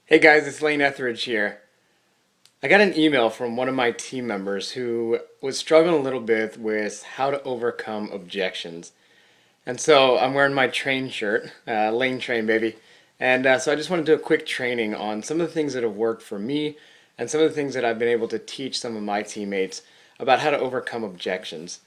Hey guys, it's Ethridge here. I got an email from one of my team members who was struggling a little bit with how to overcome objections. And so I'm wearing my train shirt, Lane Train baby. And so I just want to do a quick training on some of the things that have worked for me and some of the things that I've been able to teach some of my teammates about how to overcome objections.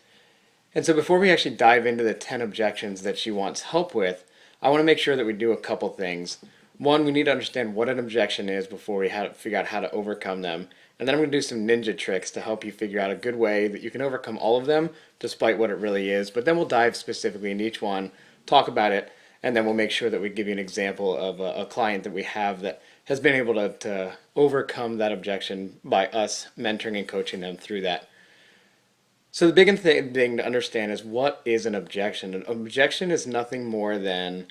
And so before we actually dive into the 10 objections that she wants help with, I want to make sure that we do a couple things. One, we need to understand what an objection is before we figure out how to overcome them. And then I'm going to do some ninja tricks to help you figure out a good way that you can overcome all of them despite what it really is. But then we'll dive specifically into each one, talk about it, and then we'll make sure that we give you an example of a client that we have that has been able to overcome that objection by us mentoring and coaching them through that. So the big thing to understand is, what is an objection? An objection is nothing more than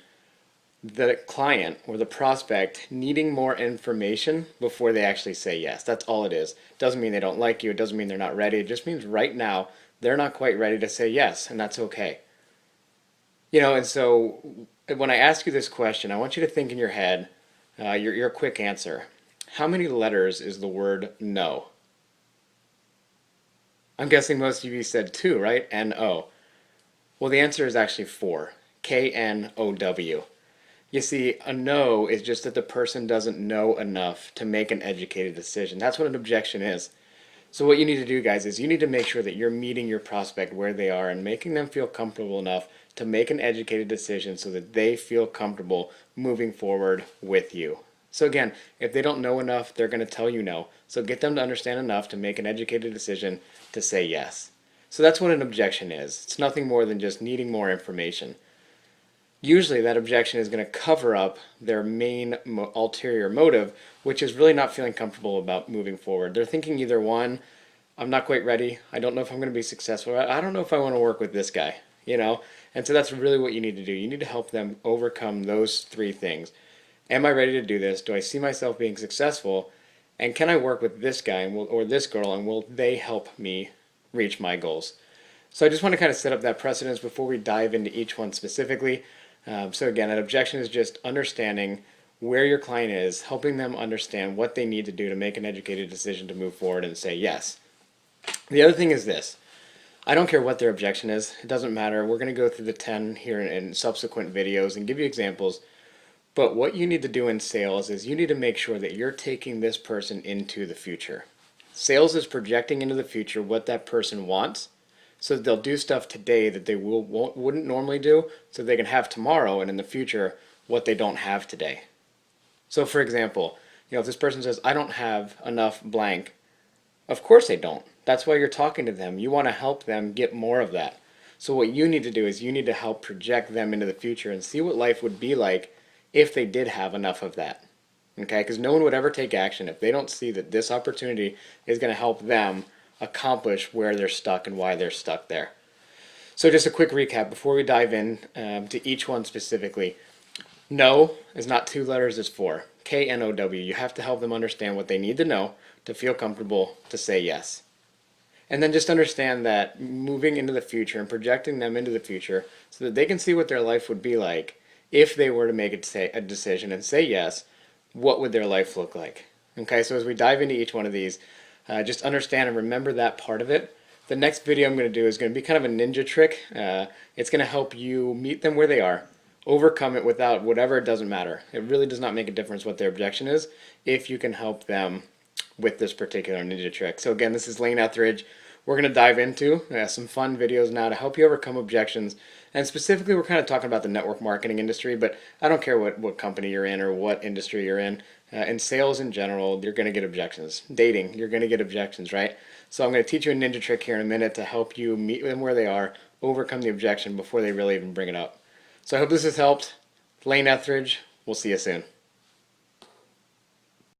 the client or the prospect needing more information before they actually say yes. That's all it is. It doesn't mean they don't like you. It doesn't mean they're not ready. It just means right now they're not quite ready to say yes, and that's okay. And so when I ask you this question, I want you to think in your head, your quick answer. How many letters is the word no? I'm guessing most of you said two, right? N-O. Well, the answer is actually four. K-N-O-W. You see, a no is just that the person doesn't know enough to make an educated decision. That's what an objection is. So what you need to do, guys, is you need to make sure that you're meeting your prospect where they are and making them feel comfortable enough to make an educated decision so that they feel comfortable moving forward with you. So again, if they don't know enough, they're going to tell you no. So get them to understand enough to make an educated decision to say yes. So that's what an objection is. It's nothing more than just needing more information. Usually that objection is going to cover up their main ulterior motive, which is really not feeling comfortable about moving forward. They're thinking either one, I'm not quite ready, I don't know if I'm going to be successful, I don't know if I want to work with this guy, And so that's really what you need to do. You need to help them overcome those three things. Am I ready to do this? Do I see myself being successful? And can I work with this guy or this girl, and will they help me reach my goals? So I just want to kind of set up that precedence before we dive into each one specifically. So again, an objection is just understanding where your client is, helping them understand what they need to do to make an educated decision to move forward and say yes. The other thing is this. I don't care what their objection is. It doesn't matter. We're going to go through the 10 here in subsequent videos and give you examples. But what you need to do in sales is you need to make sure that you're taking this person into the future. Sales is projecting into the future what that person wants, so that they'll do stuff today that they wouldn't normally do, so they can have tomorrow and in the future what they don't have today. So for example, if this person says, I don't have enough blank, of course they don't. That's why you're talking to them. You want to help them get more of that. So what you need to do is you need to help project them into the future and see what life would be like if they did have enough of that. Okay? Because no one would ever take action if they don't see that this opportunity is going to help them accomplish where they're stuck and why they're stuck there. So just a quick recap before we dive in to each one specifically. No is not two letters, it's four. K-N-O-W. You have to help them understand what they need to know to feel comfortable to say yes. And then just understand that moving into the future and projecting them into the future so that they can see what their life would be like if they were to make a decision and say yes, what would their life look like? Okay, so as we dive into each one of these, just understand and remember that part of it. The next video I'm going to do is going to be kind of a ninja trick. It's going to help you meet them where they are, overcome it without whatever, it doesn't matter. It really does not make a difference what their objection is if you can help them with this particular ninja trick. So again, this is Ethridge. We're going to dive into some fun videos now to help you overcome objections. And specifically, we're kind of talking about the network marketing industry, but I don't care what company you're in or what industry you're in. In sales in general, you're going to get objections. Dating, you're going to get objections, right? So I'm going to teach you a ninja trick here in a minute to help you meet them where they are, overcome the objection before they really even bring it up. So I hope this has helped. Ethridge. We'll see you soon.